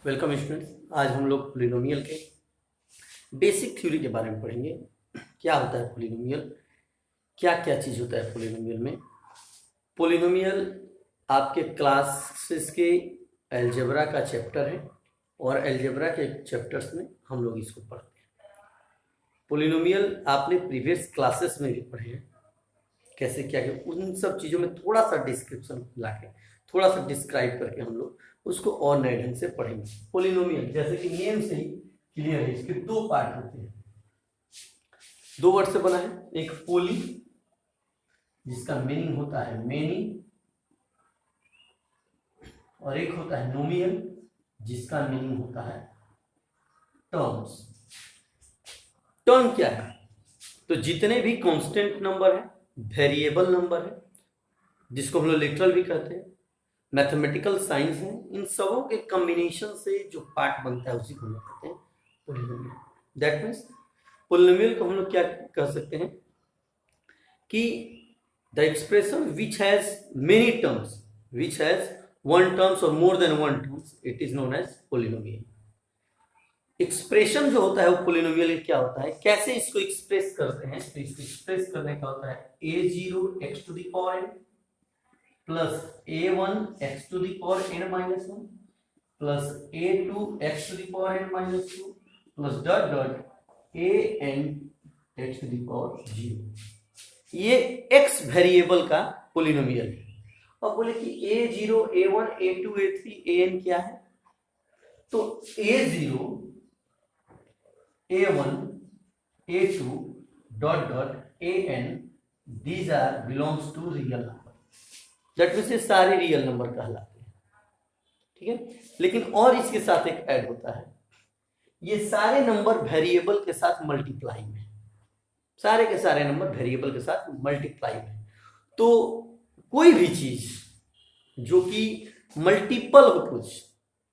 Welcome students. आज हम लोग पोलिनोमियल के बेसिक थ्योरी के बारे में पढ़ेंगे। क्या होता है पोलिनोमियल, क्या क्या चीज़ होता है पोलिनोमियल में। पोलिनोमियल आपके क्लासेस के अलजेब्रा का चैप्टर है और अलजेब्रा के चैप्टर्स में हम लोग इसको पढ़ते हैं। पोलिनोमियल आपने प्रीवियस क्लासेस में भी पढ़े हैं, कैसे क्या है उन सब चीज़ों में थोड़ा सा डिस्क्रिप्शन ला के थोड़ा सा डिस्क्राइब करके हम लोग उसको और नए ढंग से पढ़ेंगे। पोलिनोमियल जैसे कि नेम से ही क्लियर है, इसके दो पार्ट होते हैं, दो वर्ड से बना है। एक पोली जिसका मीनिंग होता है मेनी, और एक होता है नोमियल जिसका मीनिंग होता है टर्म्स। टर्म क्या है? तो जितने भी कांस्टेंट नंबर है, वेरिएबल नंबर है, जिसको हम लोग लिटरल भी कहते हैं, मैथमेटिकल साइंस है, इन सबों के कॉम्बिनेशन से जो पार्ट बनता है उसी को हम लोग कहते हैं पोलिनोमियल। दैट मीन्स पोलिनोमियल को हम लोग क्या कह सकते हैं कि the expression which has many terms, which has one terms और more than one terms, it is known as polynomial. Expression जो होता है वो पोलिनोमियल क्या होता है, कैसे इसको एक्सप्रेस करते हैं। तो इसको एक्सप्रेस करने का होता है a0 x to the power n plus a1 x to the power n minus 1 plus a2 x to the power n minus 2 plus dot dot an x to the power 0। ये x variable का polynomial है। अब बोले कि a0 a1 a2 a3 an क्या है, तो a0 a1 a2 dot dot an these are belongs to real number. That means ये सारे रियल नंबर कहलाते हैं, ठीक है। लेकिन और इसके साथ एक ऐड होता है, ये सारे नंबर वेरिएबल के साथ मल्टीप्लाई में, सारे के सारे नंबर वेरिएबल के साथ मल्टीप्लाई में। तो कोई भी चीज जो कि मल्टीपल हो, कुछ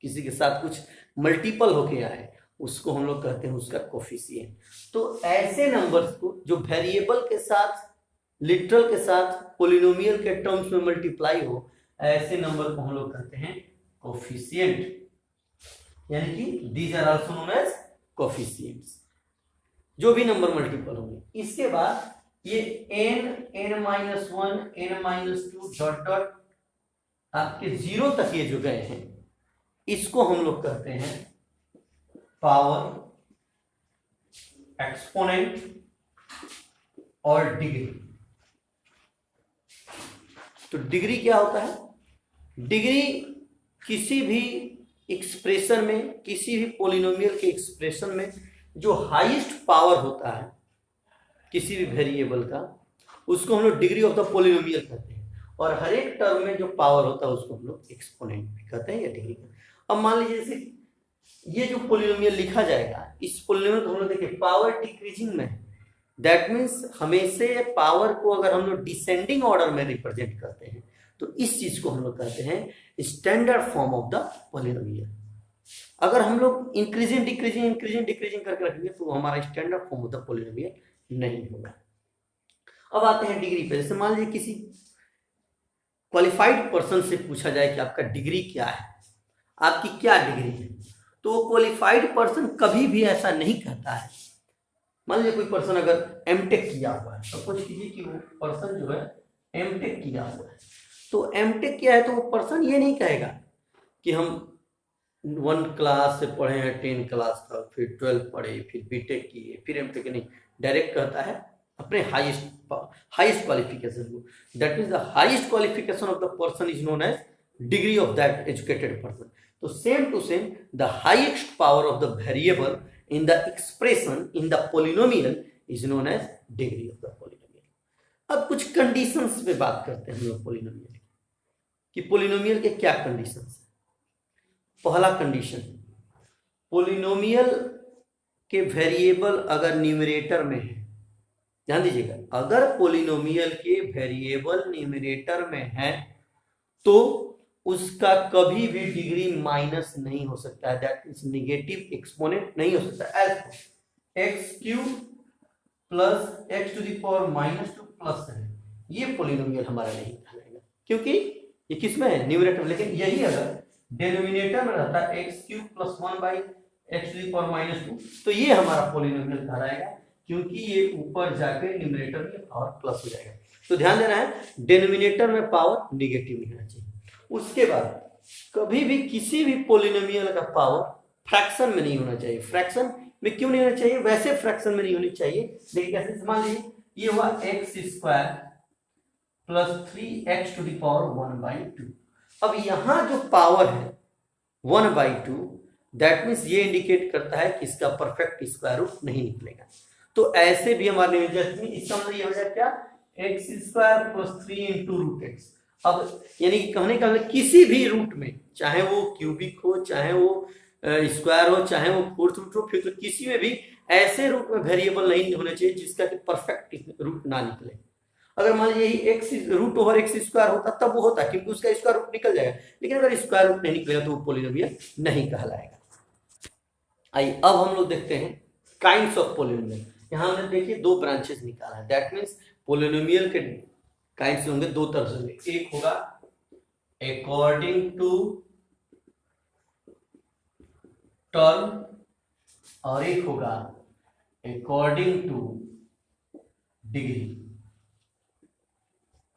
किसी के साथ कुछ मल्टीपल होके आए, उसको हम लोग कहते हैं उसका कोफिशिएंट। तो ऐसे नंबर्स को जो वेरिएबल के साथ, लिटरल के साथ, पोलिनोमियल के टर्म्स में मल्टीप्लाई हो, ऐसे नंबर को हम लोग कहते हैं कोफिशिएंट, यानी कि these are also known as coefficients, जो भी नंबर मल्टीपल होंगे। इसके बाद ये n-1 n-2 डॉट डॉट आपके 0 तक ये जो गए हैं, इसको हम लोग कहते हैं पावर, एक्सपोनेंट और डिग्री। तो डिग्री क्या होता है? डिग्री किसी भी एक्सप्रेशन में, किसी भी पोलिनोमियल के एक्सप्रेशन में जो हाईएस्ट पावर होता है किसी भी वेरिएबल का, उसको हम लोग डिग्री ऑफ द पोलिनोमियल कहते हैं। और हर एक टर्म में जो पावर होता है उसको हम लोग एक्सपोनेंट भी कहते हैं या डिग्री कहते हैं। अब मान लीजिए जैसे ये जो पोलिनोमियल लिखा जाएगा, इस पोलिनोमियल को हम लोग देखिए पावर डिक्रीजिंग में है। दैट मीन्स हमेशा पावर को अगर हम लोग डिसेंडिंग ऑर्डर में रिप्रेजेंट करते हैं तो इस चीज को हम लोग कहते हैं standard form of the polynomial. अगर हम लोग इंक्रीजिंग डिक्रीजिंग इंक्रीजिंग डिक्रीजिंग करके रखेंगे तो हमारा standard form of the polynomial नहीं होगा। अब आते हैं डिग्री पे। जैसे मान लीजिए किसी क्वालिफाइड पर्सन से पूछा जाए कि आपका डिग्री क्या है, आपकी क्या डिग्री है, तो क्वालिफाइड पर्सन कभी भी ऐसा नहीं कहता है। मान लीजिए कोई पर्सन अगर एमटेक किया हुआ है, सपोज कीजिए कि वो पर्सन जो है एमटेक किया हुआ है, तो एमटेक किया है तो वो पर्सन ये नहीं कहेगा कि हम 1 क्लास से पढ़े हैं, 10 क्लास तक, फिर 12 पढ़े, फिर बीटेक किए, फिर एमटेक, नहीं, डायरेक्ट कहता है अपने हाईएस्ट क्वालिफिकेशन को। That means the highest qualification of the person is known as degree of that educated person. तो same to same the highest power of the variable in the expression in the polynomial is known as degree of the polynomial। अब कुछ conditions पे बात करते हैं हम लोग polynomial कि पोलिनोमियल के क्या कंडीशंस है। पहला कंडीशन, पोलिनोमियल के वेरिएबल अगर न्यूमरेटर में है, ध्यान दीजिएगा, अगर पोलिनोमियल के वेरिएबल न्यूमरेटर में है तो उसका कभी भी डिग्री माइनस नहीं हो सकता है। दैट मींस नेगेटिव एक्सपोनेंट नहीं हो सकता। As x cube plus x to the power -2 plus 7, ये पोलिनोमियल हमारा नहीं कहलाएगा, क्योंकि ये किसमें है? न्यूमरेटर। लेकिन यही अगर डिनोमिनेटर में रहता है x cube plus 1 by x to the power minus 2, तो ये हमारा पॉलिनोमियल कहलाएगा, क्योंकि ये ऊपर जाकर न्यूमरेटर में पावर प्लस हो जाएगा। तो ध्यान देना है डिनोमिनेटर में पावर निगेटिव नहीं होना चाहिए। उसके बाद कभी भी किसी भी पॉलिनोमियल का पावर फ्रैक्शन में नहीं होना चाहिए। फ्रैक्शन में क्यों नहीं होना चाहिए? वैसे फ्रैक्शन में नहीं होनी चाहिए, लेकिन कैसे मान लीजिए ये हुआ x square plus 3x to the power 1/2। अब यहां जो पावर है 1/2, दैट मीन्स ये इंडिकेट करता है कि इसका परफेक्ट स्क्वायर रूट नहीं निकलेगा। तो ऐसे भी हमारे इसका मतलब ये हो जाए क्या, x square plus 3 into root x. अब यानी कि कहने का मतलब किसी भी रूट में, चाहे वो क्यूबिक हो, चाहे वो स्क्वायर हो, चाहे वो फोर्थ रूट हो, फिर तो किसी में भी ऐसे रूट में वेरिएबल नहीं होना चाहिए जिसका कि परफेक्ट रूट ना निकले। अगर मान लीजिए x root over x square होता तब वो होता, क्योंकि उसका स्क्वायर रूट निकल जाएगा, लेकिन अगर स्क्वायर रूट नहीं निकलेगा तो वो पॉलिनोमियल नहीं कहलाएगा। आइए अब हम लोग देखते हैं काइंड्स ऑफ पॉलिनोमियल। यहाँ हमने देखिए दो ब्रांचेस निकाला है, दैट मीन्स पॉलिनोमियल के काइंड्स होंगे दो तरह से होंगे। एक होगा अकॉर्डिंग टू टर्म और एक होगा अकॉर्डिंग टू डिग्री।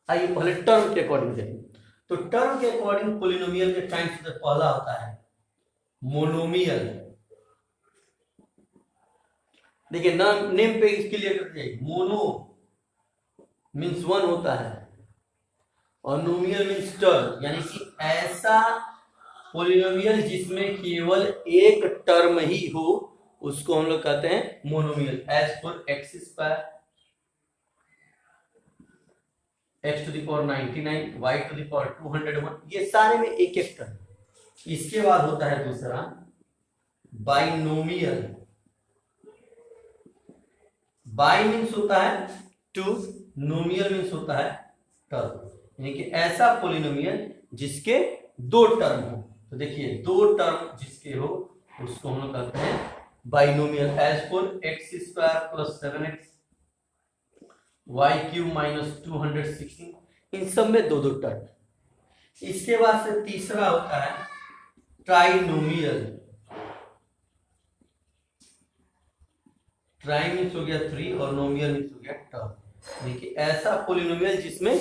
आइए पहले टर्म के अकॉर्डिंग देखें। तो टर्म के अकॉर्डिंग पॉलिनोमियल के काइंड्स में पहला होता है मोनोमियल। देखिए नाम नेम पे इसके लिए करते हैं, मोनो मीन्स वन होता है और नोमियल मीन्स टर्म, यानी कि ऐसा पॉलिनोमियल जिसमें केवल एक टर्म ही हो उसको हम लोग कहते हैं monomial. As for x square, x to the power 99, y to the power 201, ये सारे में एक एक टर्म। इसके बाद होता है दूसरा बाइनोमियल। बाई मीन्स होता है टू, नोमियल मीन्स होता है टर्म, यानी कि ऐसा पॉलिनोमियल जिसके दो टर्म हो। तो देखिए दो टर्म जिसके हो उसको हम लोग कहते हैं binomial. As for x square plus 7x, y cube minus 216, इन सब में दो दो टर्म। इसके बाद से तीसरा होता है ट्राइनोमियल। ट्राई मीन्स हो गया 3 और नोमियल मीन्स हो गया टर्म, देखिए ऐसा पॉलिनोमियल जिसमें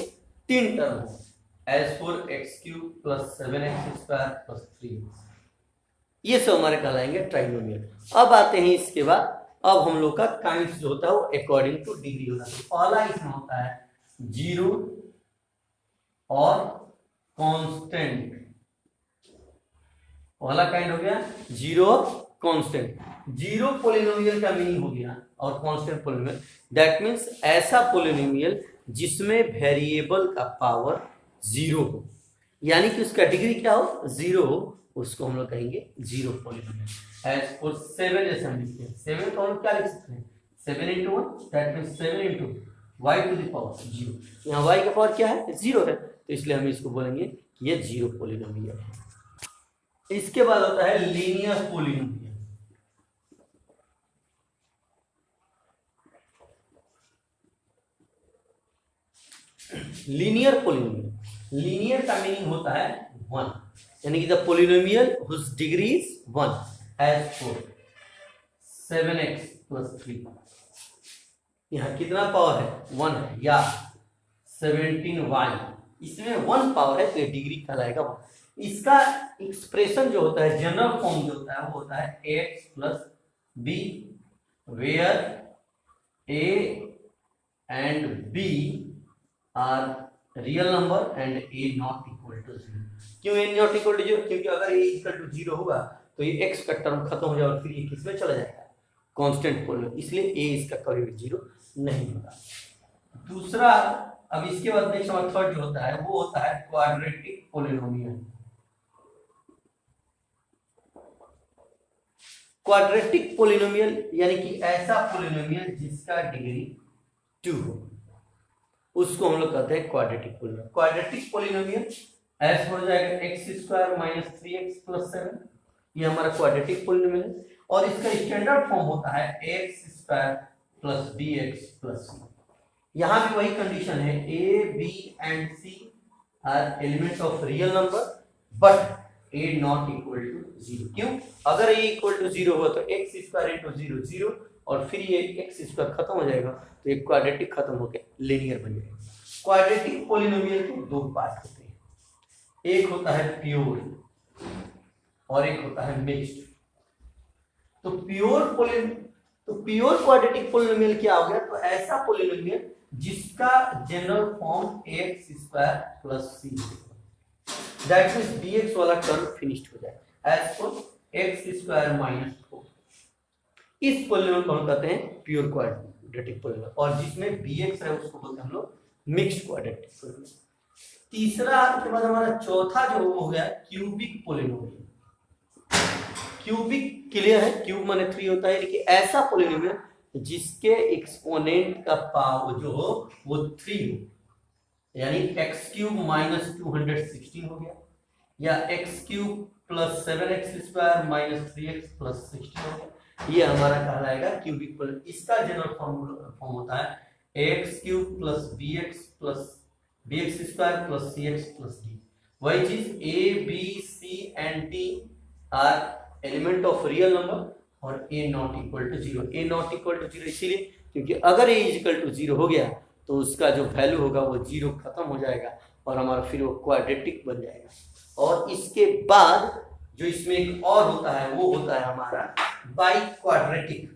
तीन टर्म हो। As for x cube plus 7x square plus 3x, ये सब हमारे कहलाएंगे ट्राइनोमियल। अब आते हैं इसके बाद, अब हम लोग का काइंड्स जो होता है वो अकॉर्डिंग टू डिग्री होता है। पहला इसमें होता है जीरो और कांस्टेंट। पहला काइंड हो गया जीरो और कांस्टेंट। जीरो पॉलिनोमियल का मीनिंग हो गया और कांस्टेंट पॉलिनोमियल, दैट मीन्स ऐसा पॉलिनोमियल जिसमें वेरिएबल का पावर जीरो हो, यानी कि उसका डिग्री क्या हो, जीरो हो, उसको हम लोग कहेंगे जीरो पॉलिनोमियल। एज फॉर 7 जैसे हम लिखते हैं, 7 को हम क्या लिख सकते हैं, 7 into 1, that means 7 into y to the power zero. यहाँ y का पावर क्या है, जीरो है, तो इसलिए हम इसको बोलेंगे कि ये जीरो पॉलिनोमियल है। इसके बाद होता है linear polynomial. Linear polynomial, linear का मीनिंग होता है वन, यानी कि the polynomial whose degree is one. As for 7x plus 3, यहाँ कितना पावर है, वन है, या 17y, इसमें वन पावर है तो ये डिग्री कहलाएगा वन। इसका एक्सप्रेशन जो होता है, जनरल फॉर्म जो होता है वो होता है x plus b, where a and b are real number and a not equal to 0। क्यों a नॉट इक्वल टू 0? क्योंकि अगर a इक्वल टू 0 होगा तो ये x का टर्म खत्म हो जाएगा और फिर ये किसमें चला जाएगा, कांस्टेंट पॉलिनोमियल, इसलिए a इसका कभी भी 0 नहीं होगा। दूसरा, अब इसके बाद नेक्स्ट हमारा थर्ड जो होता है वो होता है क्वाड्रेटिक पॉलिनोमियल। क्वाड्रेटिक पॉलिनोमियल यानी कि ऐसा पॉलिनोमियल जिसका डिग्री 2 हो, उसको हम लोग कहते हैं क्वाड्रेटिक पॉलिनोमियल। क्वाड्रेटिक पॉलिनोमियल ऐसा हो जाएगा x square minus 3x plus 7, ये हमारा क्वाड्रेटिक पॉलिनोमियल है। और इसका स्टैंडर्ड फॉर्म होता है x square plus bx plus c। यहाँ भी वही कंडीशन है, a b and c are elements of real number, but A not equal to 0। क्यों? अगर ए इक्वल टू 0 हुआ तो एक्स स्क्वायर इंटू 0 0, और फिर ये एक्स स्क्वायर खत्म हो जाएगा तो एक क्वाड्रेटिक खत्म होकर लीनियर बन जाएगा। क्वाड्रेटिक पॉलिनोमियल के दो पार्ट होते हैं, एक होता है प्योर और एक होता है मिक्स्ड। तो प्योर क्वाड्रेटिक पॉलिनोमियल क्या हो गया? तो ऐसा पॉलिनोमियल जिसका general form x square plus c, that means dx वाला टर्म फिनिश्ड हो जाए as for x square minus 4। इस पॉलिनोमियल को हम कहते हैं प्योर क्वाड्रेटिक पॉलिनोमियल, और जिसमें bx है उसको बोलते हैं हम लोग मिक्स्ड क्वाड्रेटिक पॉलिनोमियल। तीसरा के बाद हमारा चौथा जो हो गया क्यूबिक पॉलिनोमियल। क्यूबिक क्लियर है, क्यूब माने 3 होता है, लेकिन ऐसा पॉलिनोमियल जिसके एक्सपोनेंट का पावर जो हो वो 3 हो, यानी एक्स क्यूब माइनस 216 हो गया, या x cube plus 7x square minus 3x plus 16 हो गया। ये हमारा कहलाएगा क्यूबिक पॉलिनोमियल। इसका जनरल फॉर्म होता है x cube plus bx square plus cx plus d। वही चीज a b c and d are element of real number और a not equal to 0। a not equal to 0 इसीलिए क्योंकि अगर a equal to 0 हो गया तो उसका जो वैल्यू होगा वो 0 खत्म हो जाएगा और हमारा फिर वो क्वाड्रेटिक बन जाएगा। और इसके बाद जो इसमें एक और होता है वो होता है हमारा बाई क्वाड्रेटिक।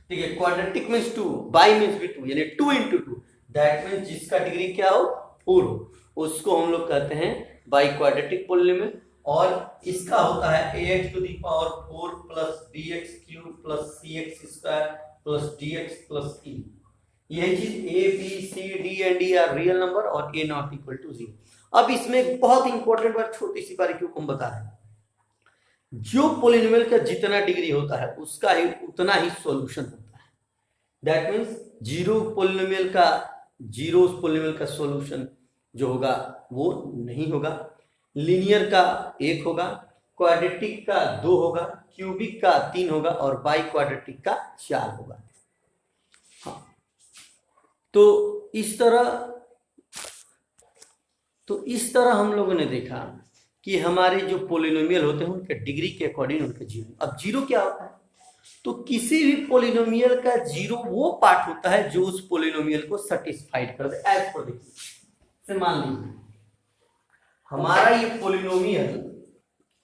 ठीक है, क्वाड्रेटिक मींस 2, बाई मींस भी 2, यानी 2 into 2, दैट मींस जिसका डिग्री क्या हो 4 हो, उसको हम लोग कहते हैं बाई क्वाड्रेटिक पॉलिनोमियल। और इसका होता है ax to the power 4 plus bx cube plus cx square plus dx plus e। यही चीज a b c d and d are real number और a नॉट इक्वल टू 0। अब इसमें एक बहुत इंपॉर्टेंट बात, छोटी सी बारीकी को हम बता रहे हैं, जो पॉलिनोमियल का जितना डिग्री होता है उसका ही उतना ही सॉल्यूशन होता है। दैट मींस जीरो पॉलिनोमियल का सॉल्यूशन जो होगा वो नहीं होगा, लीनियर का 1 होगा, क्वाड्रेटिक का 2 होगा, क्यूबिक का 3 होगा और बाई क्वाड्रेटिक का 4 होगा। हाँ, तो इस तरह हम लोगों ने देखा कि हमारे जो पॉलिनोमियल होते हैं उनके डिग्री के अकॉर्डिंग उनके जीरो। अब जीरो क्या होता है? तो किसी भी पॉलिनोमियल का जीरो वो पार्ट होता है जो उस पॉलिनोमियल को सेटिस्फाइड कर दे। एज पर देखिए, मान लीजिए हमारा ये polynomial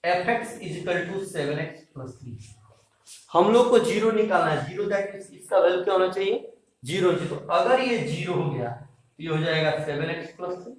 fx is equal to 7x plus 3, हम लोग को जीरो निकालना है। जीरो दैट मींस इसका वैल्यू क्या होना चाहिए? 0 0। अगर ये 0 हो गया तो ये हो जाएगा 7x प्लस 3।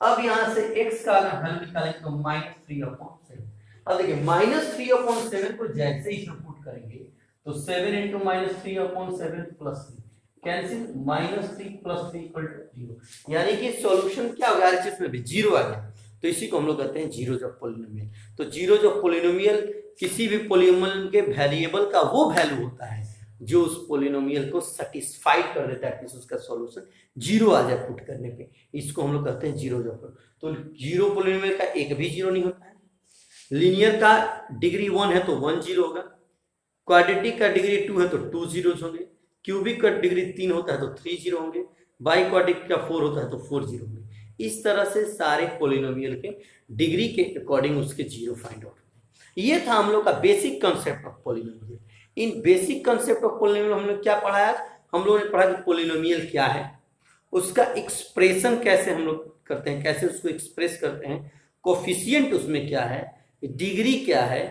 अब यहां से x का अगर वैल्यू निकालेंगे तो -3/7। अब देखिए -3/7 को जैसे ही इसमें पुट करेंगे तो 7 into -3/7 plus 3 cancel, -3 plus 3 equal to 0। यानी कि सॉल्यूशन क्या हो गया? RHS में भी 0 आ गया, तो इसी को हम लोग कहते हैं जीरोज ऑफ पॉलिनोमियल। तो जीरोज ऑफ पॉलिनोमियल किसी भी पॉलिनोमियल के वेरिएबल का वो वैल्यू होता है जो उस पॉलिनोमियल को सेटिस्फाइड कर देता है, उसका सॉल्यूशन 0 आ जाए पुट करने पे, इसको हम लोग कहते हैं जीरोज ऑफ। तो जीरो पॉलिनोमियल का एक भी 0 नहीं होता है। लीनियर का डिग्री 1 है तो 1 0 होगा, क्वाड्रेटिक का डिग्री 2 है तो 2 zeros होंगे, क्यूबिक का डिग्री 3 होता है तो 3 0 होंगे, बाई क्वाड्रेटिक का 4 होता है तो 4 0 होंगे। इस तरह से सारे पॉलिनोमियल के डिग्री के अकॉर्डिंग उसके जीरो फाइंड आउट होते हैं। ये था हम लोग का basic concept of polynomial. In basic concept of polynomial हम लोग क्या पढ़ा है? हम लोगों ने पढ़ा कि पॉलिनोमियल क्या है, उसका एक्सप्रेशन कैसे हम लोग करते हैं, कैसे उसको एक्सप्रेस करते हैं, कोफिशिएंट उसमें क्या है, डिग्री क्या है,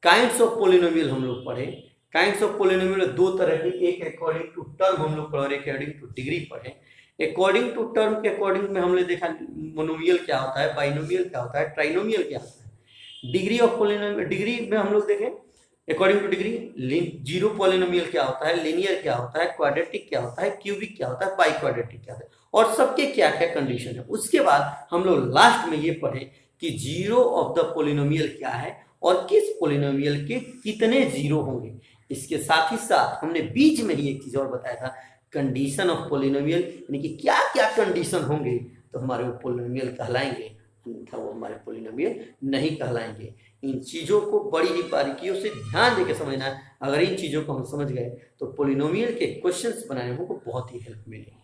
काइंड्स ऑफ पॉलिनोमियल हम लोग पढ़े। काइंड्स ऑफ पॉलिनोमियल दो तरह की, एक अकॉर्डिंग टू टर्म हम लोग पढ़े और एक अकॉर्डिंग टू डिग्री पढ़े। अकॉर्डिंग टू टर्म के अकॉर्डिंग में हमने देखा मोनोमियल क्या होता है, बाइनोमियल क्या होता है, ट्राइनोमियल क्या होता है। डिग्री ऑफ पॉलिनोमियल, डिग्री में हम लोग देखें according two degree, zero polynomial क्या होता है, लीनियर क्या होता है, क्वाड्रेटिक क्या होता है, क्यूबिक क्या होता है, बाई क्वाड्रेटिक क्या होता है, और सबके क्या क्या कंडीशन है। उसके बाद हम लोग लास्ट में ये पढ़े कि जीरो ऑफ द पॉलिनोमियल क्या है और किस पॉलिनोमियल के कितने जीरो होंगे। इसके साथ ही साथ हमने बीच में ही एक चीज और बताया था, कंडीशन ऑफ पॉलिनोमियल, यानी कि क्या क्या कंडीशन होंगे तो हमारे वो पॉलिनोमियल कहलाएंगे, अन्यथा वो हमारे पॉलिनोमियल नहीं कहलाएंगे। इन चीज़ों को बड़ी ही बारीकियों से ध्यान देकर समझना है। अगर इन चीज़ों को हम समझ गए तो पॉलिनोमियल के क्वेश्चंस बनाने में हमको बहुत ही हेल्प मिलेगी।